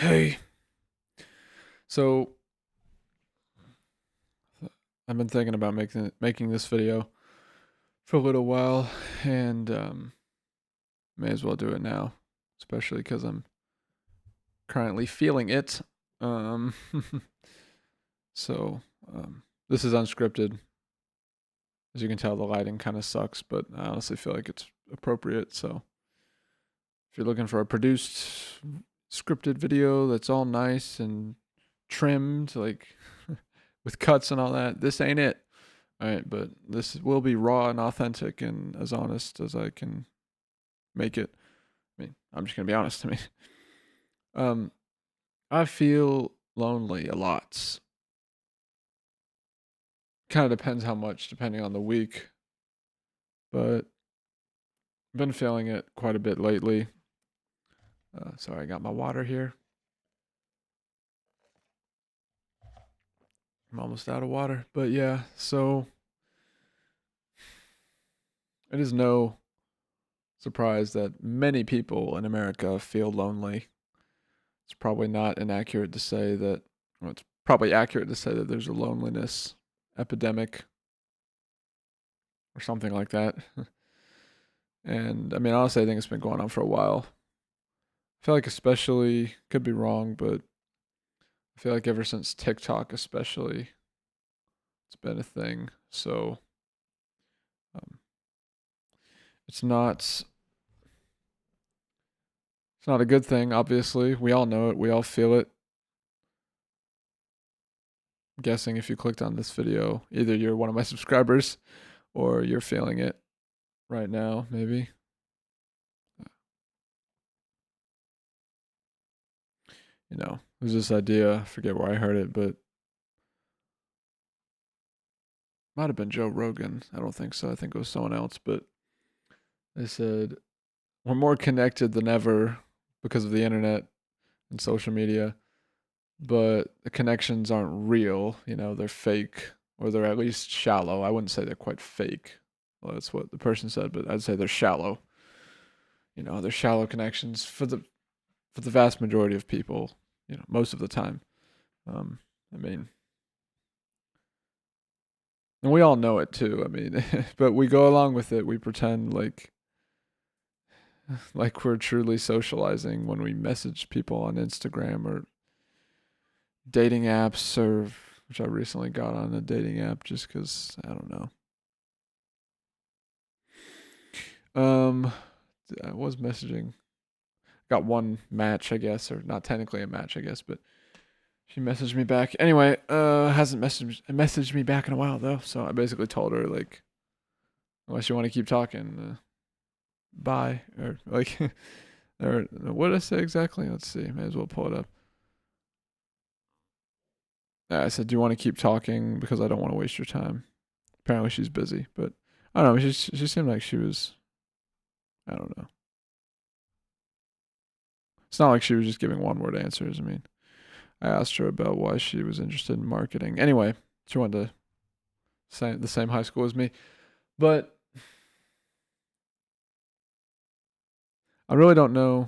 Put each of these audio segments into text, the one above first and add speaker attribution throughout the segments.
Speaker 1: Hey, so I've been thinking about making this video for a little while, and may as well do it now, especially because I'm currently feeling it. Um, so this is unscripted. As you can tell, the lighting kind of sucks, but I honestly feel like it's appropriate. So if you're looking for a produced, scripted video that's all nice and trimmed, like with cuts and all that, this ain't it. All right, but this will be raw and authentic and as honest as I can make it. I mean, I'm just gonna be honest. Um, I feel lonely a lot. Kind of depends how much, depending on the week, but I've been feeling it quite a bit lately. Sorry, I got my water here. I'm almost out of water, but yeah. So it is no surprise that many people in America feel lonely. It's probably not inaccurate to say that, well, it's probably accurate to say that there's a loneliness epidemic or something like that. And I mean, honestly, I think it's been going on for a while. I feel like, especially, could be wrong, but I feel like ever since TikTok, especially, it's been a thing. So um, it's not it's not a good thing. Obviously, we all know it. We all feel it. I'm guessing if you clicked on this video, either you're one of my subscribers or you're feeling it right now. Maybe. There's this idea. I forget where I heard it, but might have been Joe Rogan. I don't think so. I think it was someone else, but they said we're more connected than ever because of the internet and social media, but the connections aren't real. They're fake or they're at least shallow. I wouldn't say they're quite fake. Well, that's what the person said, but I'd say they're shallow. They're shallow connections for the vast majority of people. Most of the time. Um, I mean, and we all know it too. I mean, but we go along with it. We pretend like we're truly socializing when we message people on Instagram or dating apps, or which I recently got on a dating app just because I don't know. Um, I was messaging. Got one match, I guess, or not technically a match, I guess, but she messaged me back. Anyway, hasn't messaged me back in a while though. So I basically told her like, unless you want to keep talking, bye, or like, or what did I say exactly? Let's see. May as well pull it up. I said, "Do you want to keep talking because I don't want to waste your time?" Apparently, she's busy, but I don't know. She seemed like she was. I don't know. It's not like she was just giving one word answers. I mean, I asked her about why she was interested in marketing. Anyway, she went to the same high school as me, but I really don't know.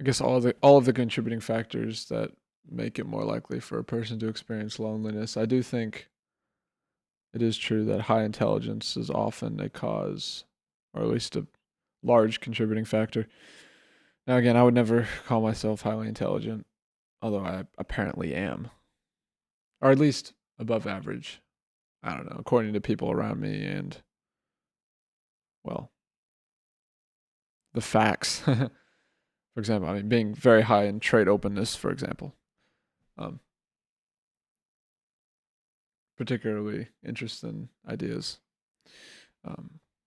Speaker 1: I guess all of the contributing factors that make it more likely for a person to experience loneliness. I do think it is true that high intelligence is often a cause, or at least a large contributing factor. Now, again, I would never call myself highly intelligent, although I apparently am, or at least above average. I don't know, according to people around me and, well, the facts. For example, I mean, being very high in trade openness, for example, um, particularly interested in ideas,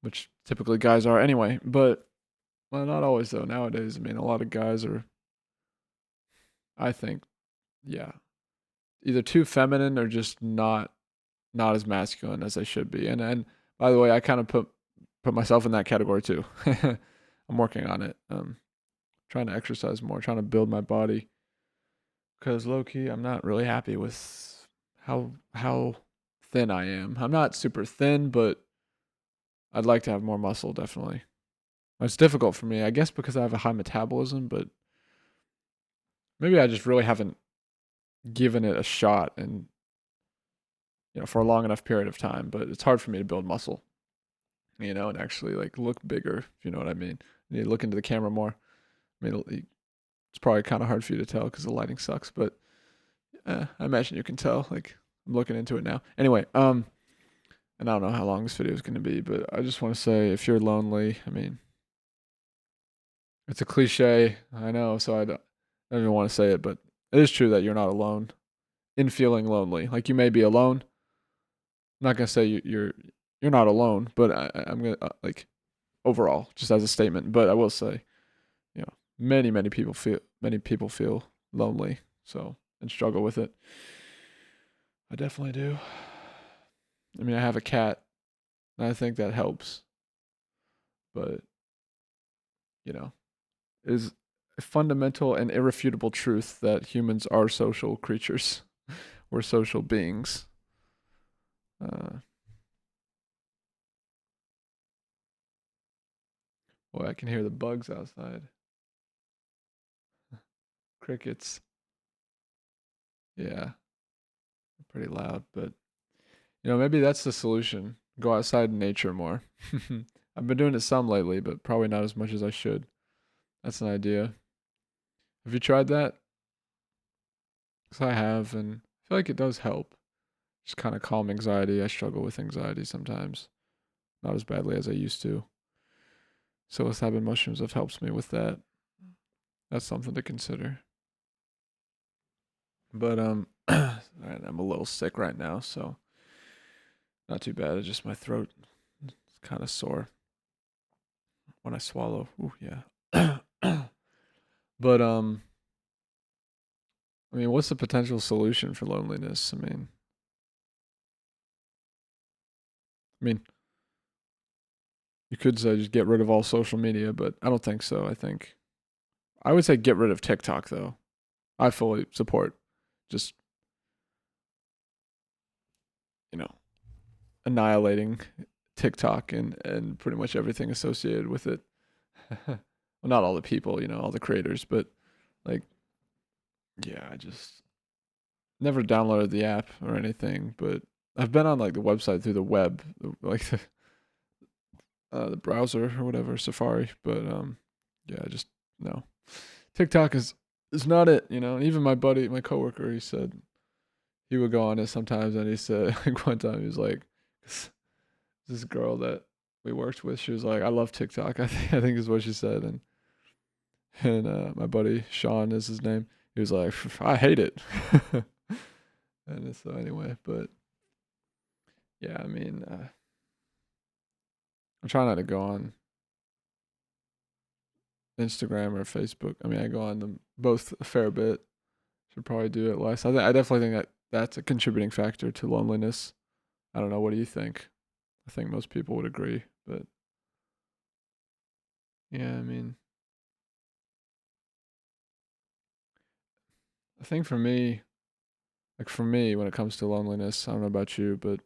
Speaker 1: which typically guys are anyway. But well, not always though. Nowadays, I mean, a lot of guys are, I think, yeah, either too feminine or just not as masculine as they should be. And by the way, I kind of put myself in that category too. I'm working on it. Trying to exercise more, trying to build my body. Because low key, I'm not really happy with how thin I am. I'm not super thin, but I'd like to have more muscle, definitely. It's difficult for me, I guess, because I have a high metabolism, but maybe I just really haven't given it a shot and for a long enough period of time. But it's hard for me to build muscle, and actually like look bigger, if you know what I mean. You need to look into the camera more. I mean, it's probably kind of hard for you to tell because the lighting sucks, but I imagine you can tell. Like I'm looking into it now. Anyway, and I don't know how long this video is going to be, but I just want to say, if you're lonely, I mean, it's a cliche, I know, so I don't even want to say it, but it is true that you're not alone in feeling lonely. Like you may be alone. I'm not gonna say you're not alone, but I'm gonna like overall, just as a statement. But I will say, many people feel lonely, so and struggle with it. I definitely do. I mean, I have a cat, and I think that helps, but you know, it is a fundamental and irrefutable truth that humans are social creatures. We're social beings. Uh, Boy, I can hear the bugs outside. Crickets. Yeah, pretty loud, but maybe that's the solution. Go outside in nature more. I've been doing it some lately, but probably not as much as I should. That's an idea. Have you tried that? Because I have, and I feel like it does help. Just kind of calm anxiety. I struggle with anxiety sometimes, not as badly as I used to. Psilocybin mushrooms have helped me with that. That's something to consider. But alright, I'm a little sick right now, so not too bad. It's just my throat is kind of sore when I swallow. Ooh, yeah. But I mean, what's the potential solution for loneliness? I mean, you could say just get rid of all social media, but I don't think so. I would say get rid of TikTok though. I fully support just, you know, annihilating TikTok and pretty much everything associated with it. Well, not all the people, all the creators, but like, yeah, I just never downloaded the app or anything, but I've been on like the website through the web, like the browser or whatever, Safari. But yeah, just no. TikTok is not it. Even my buddy, my coworker, he said he would go on it sometimes, and he said like one time he was like, this girl that we worked with, she was like, I love TikTok. I think is what she said, and my buddy Sean is his name. He was like, I hate it. And so anyway, but yeah, I mean, I'm trying not to go on Instagram or Facebook. I mean, I go on them both a fair bit. Should probably do it less. I definitely think that that's a contributing factor to loneliness. I don't know. What do you think? I think most people would agree, but yeah, I mean, I think for me, when it comes to loneliness, I don't know about you, but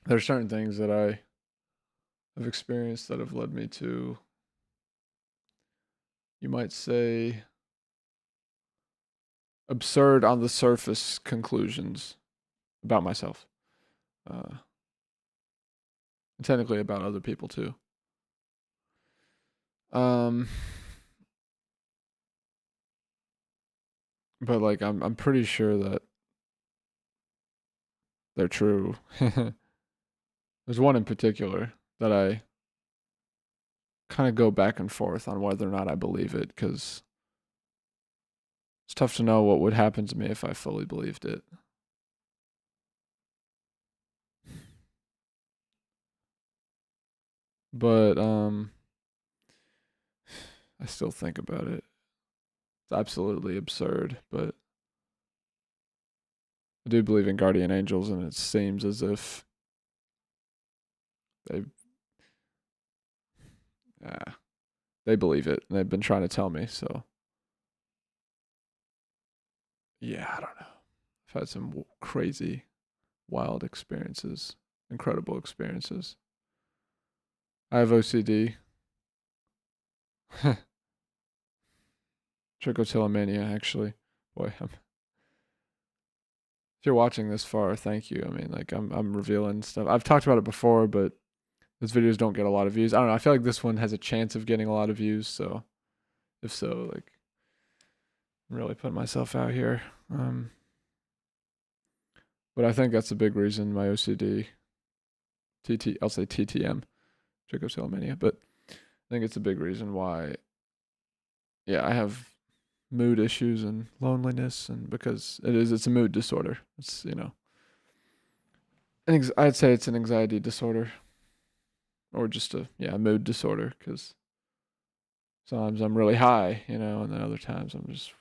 Speaker 1: there are certain things that I have experienced that have led me to, you might say, absurd on the surface conclusions about myself. Uh, and technically about other people too. Um, but like I'm pretty sure that they're true. There's one in particular that I kind of go back and forth on whether or not I believe it, because it's tough to know what would happen to me if I fully believed it. But I still think about it. It's absolutely absurd, but I do believe in guardian angels, and it seems as if they uh, they believe it, and they've been trying to tell me. So yeah, I don't know. I've had some crazy, wild experiences, incredible experiences. I have OCD, Trichotillomania, actually. Boy, if you're watching this far, thank you. I mean, like I'm revealing stuff. I've talked about it before, but those videos don't get a lot of views. I don't know. I feel like this one has a chance of getting a lot of views. So if so, like, I'm really putting myself out here. But I think that's a big reason my OCD, I'll say TTM, trichotillomania. But I think it's a big reason why, yeah, I have mood issues and loneliness, and because it's a mood disorder. It's, I'd say it's an anxiety disorder, or just a mood disorder, because sometimes I'm really high, and then other times I'm just,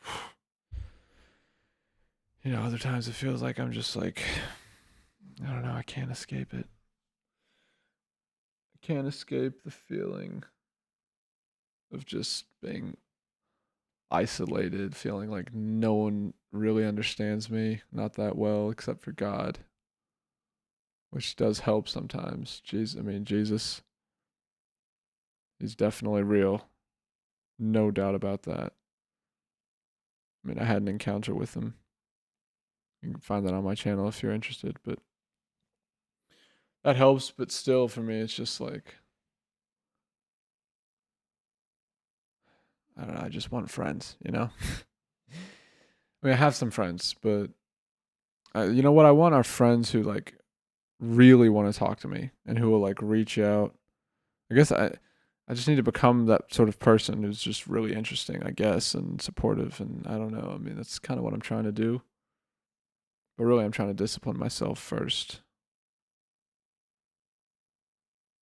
Speaker 1: other times it feels like I'm just like, I don't know, I can't escape it. I can't escape the feeling of just being isolated, feeling like no one really understands me, not that well, except for God, which does help sometimes. Jesus, he's definitely real. No doubt about that. I mean, I had an encounter with him. You can find that on my channel if you're interested, but that helps. But still, for me, it's just like, I don't know, I just want friends, I mean, I have some friends, but you know what I want are friends who like really want to talk to me and who will like reach out. I guess I just need to become that sort of person who's just really interesting, I guess, and supportive. And I don't know. I mean, that's kind of what I'm trying to do. But really, I'm trying to discipline myself first.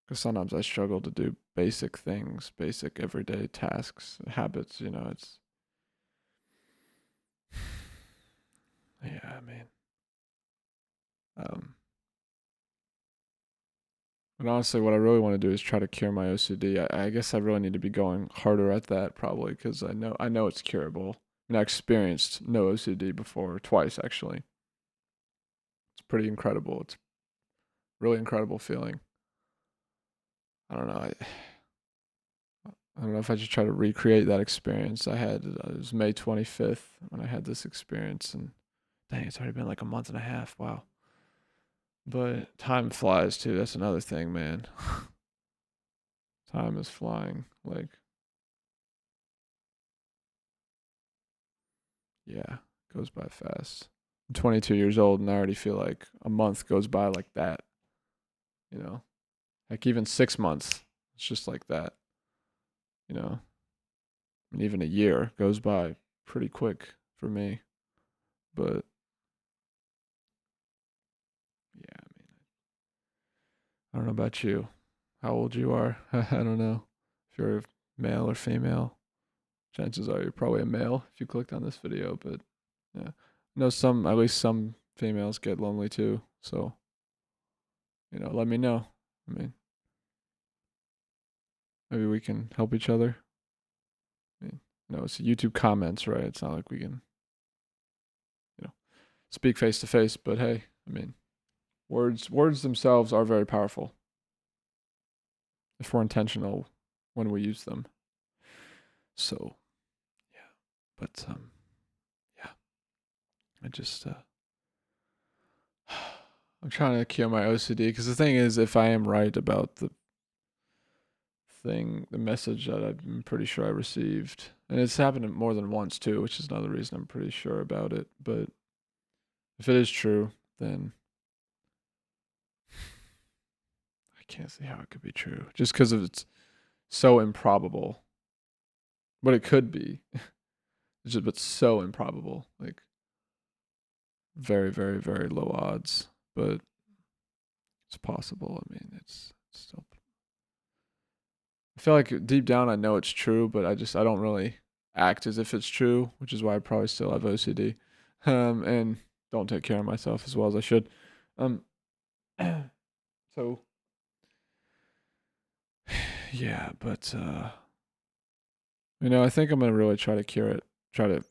Speaker 1: Because sometimes I struggle to do basic things, basic everyday tasks, habits. It's. Yeah, I mean. Um, but honestly, what I really want to do is try to cure my OCD. I guess I really need to be going harder at that, probably, because I know it's curable. I mean, I experienced no OCD before, twice actually. It's pretty incredible. It's really incredible feeling. I don't know. I don't know if I should try to recreate that experience I had. It was May 25th when I had this experience, and dang, it's already been like a month and a half. Wow. But time flies too. That's another thing, man. Time is flying. Like, yeah, goes by fast. I'm 22 years old, and I already feel like a month goes by like that. You know, like even 6 months, it's just like that. You know, and even a year goes by pretty quick for me. But yeah, I mean, I don't know about you, how old you are. I don't know if you're male or female. Chances are you're probably a male if you clicked on this video, but yeah. No, at least some females get lonely too. So, let me know. I mean, maybe we can help each other. I mean, no, it's YouTube comments, right? It's not like we can, speak face to face, but hey, I mean, words themselves are very powerful if we're intentional when we use them. So, yeah. But yeah. I just I'm trying to cure my OCD because the thing is, if I am right about the message that I'm pretty sure I received, and it's happened more than once too, which is another reason I'm pretty sure about it. But if it is true, then I can't see how it could be true, just because it's so improbable. But it could be. It's just, but so improbable, like very, very, very low odds. But it's possible. I mean, it's still. I feel like deep down I know it's true, but I don't really act as if it's true, which is why I probably still have OCD, and don't take care of myself as well as I should. Um, so yeah, but I think I'm gonna really try to cure it. Try to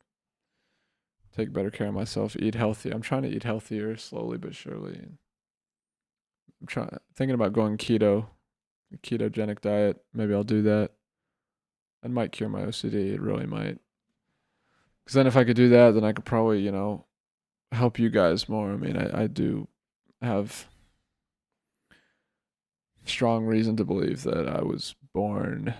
Speaker 1: take better care of myself. Eat healthy. I'm trying to eat healthier slowly but surely. And I'm thinking about going keto, a ketogenic diet. Maybe I'll do that. It might cure my OCD. It really might. Because then if I could do that, then I could probably, help you guys more. I mean, I do have strong reason to believe that I was born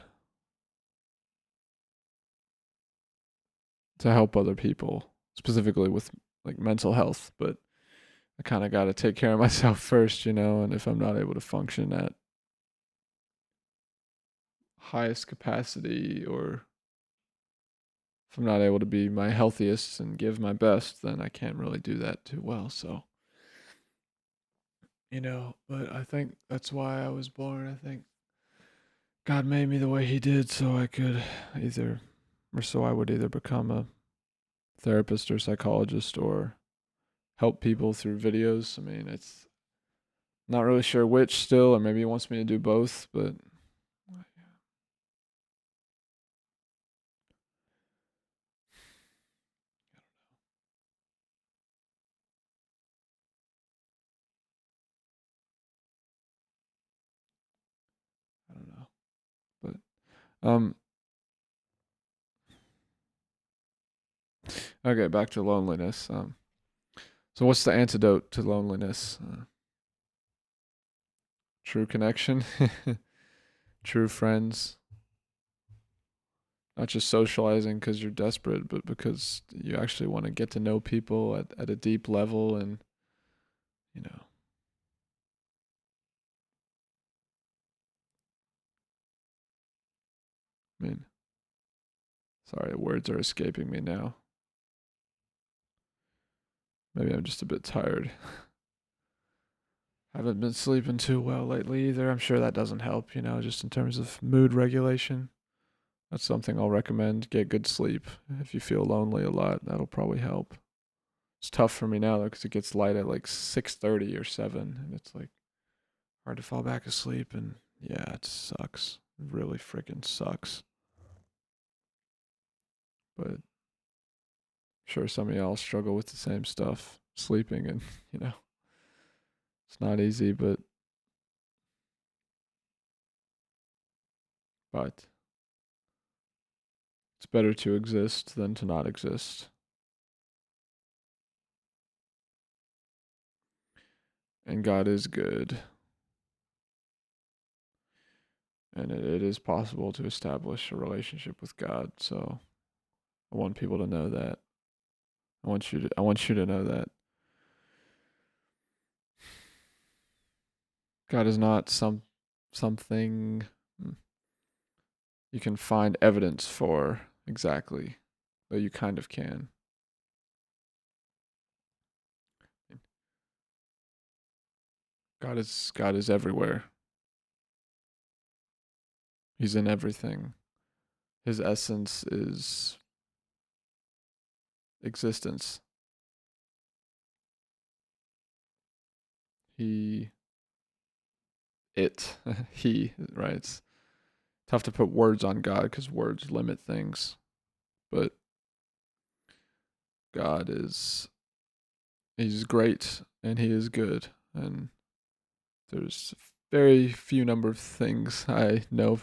Speaker 1: to help other people, specifically with like mental health, but I kind of got to take care of myself first, and if I'm not able to function at highest capacity, or if I'm not able to be my healthiest and give my best, then I can't really do that too well. So, but I think that's why I was born. I think God made me the way He did so I could either, or so I would either become a therapist or psychologist or help people through videos. I mean, it's not really sure which still, or maybe He wants me to do both, but I don't know. But okay, back to loneliness. So what's the antidote to loneliness? True connection, true friends, not just socializing because you're desperate, but because you actually want to get to know people at a deep level, and you know, I mean, sorry, words are escaping me now. Maybe I'm just a bit tired. Haven't been sleeping too well lately either. I'm sure that doesn't help, just in terms of mood regulation. That's something I'll recommend. Get good sleep. If you feel lonely a lot, that'll probably help. It's tough for me now though, because it gets light at like 6:30 or 7, and it's like hard to fall back asleep. And yeah, it sucks. It really freaking sucks. But I'm sure some of y'all struggle with the same stuff, sleeping, and you know, it's not easy, but it's better to exist than to not exist. And God is good, and it is possible to establish a relationship with God. So I want people to know that. I want you to know that God is not something you can find evidence for exactly, though you kind of can. God is everywhere. He's in everything. His essence is existence. He it he right. It's tough to put words on God because words limit things, but God is He's great and He is good, and there's very few number of things I know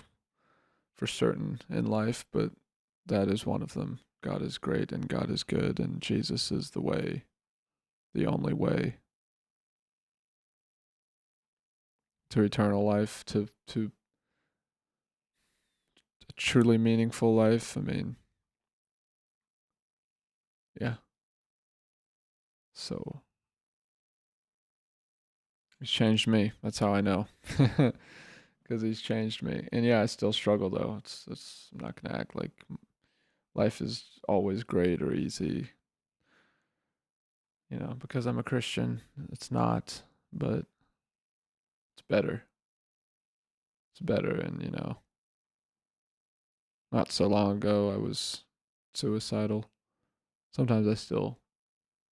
Speaker 1: for certain in life, but that is one of them. God is great and God is good, and Jesus is the way, the only way to eternal life, to a truly meaningful life. I mean, yeah. So He's changed me. That's how I know, because He's changed me. And yeah, I still struggle though. It's I'm not gonna act like life is always great or easy. Because I'm a Christian, it's not, but it's better. It's better, and not so long ago I was suicidal. Sometimes I still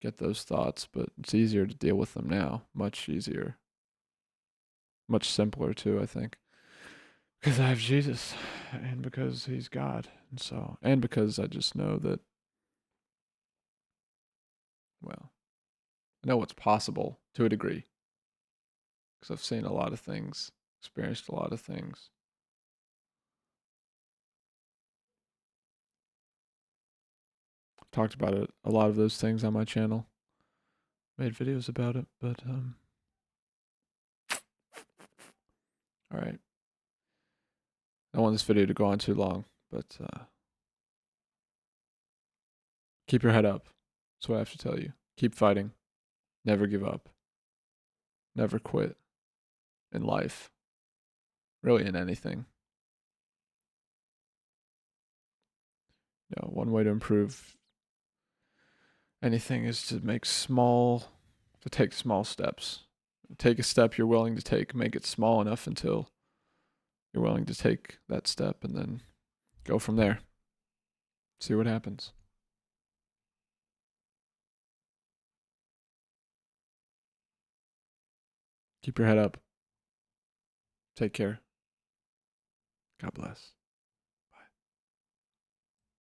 Speaker 1: get those thoughts, but it's easier to deal with them now. Much easier. Much simpler too, I think. Because I have Jesus, and because He's God. And because I just know that, well, I know what's possible to a degree. Because I've seen a lot of things, experienced a lot of things. talked about it, a lot of those things on my channel. Made videos about it, but all right. I don't want this video to go on too long, but keep your head up. That's what I have to tell you. Keep fighting. Never give up. Never quit in life. Really in anything. You know, one way to improve anything is to take small steps. Take a step you're willing to take, make it small enough until you're willing to take that step, and then go from there. See what happens. Keep your head up. Take care. God bless.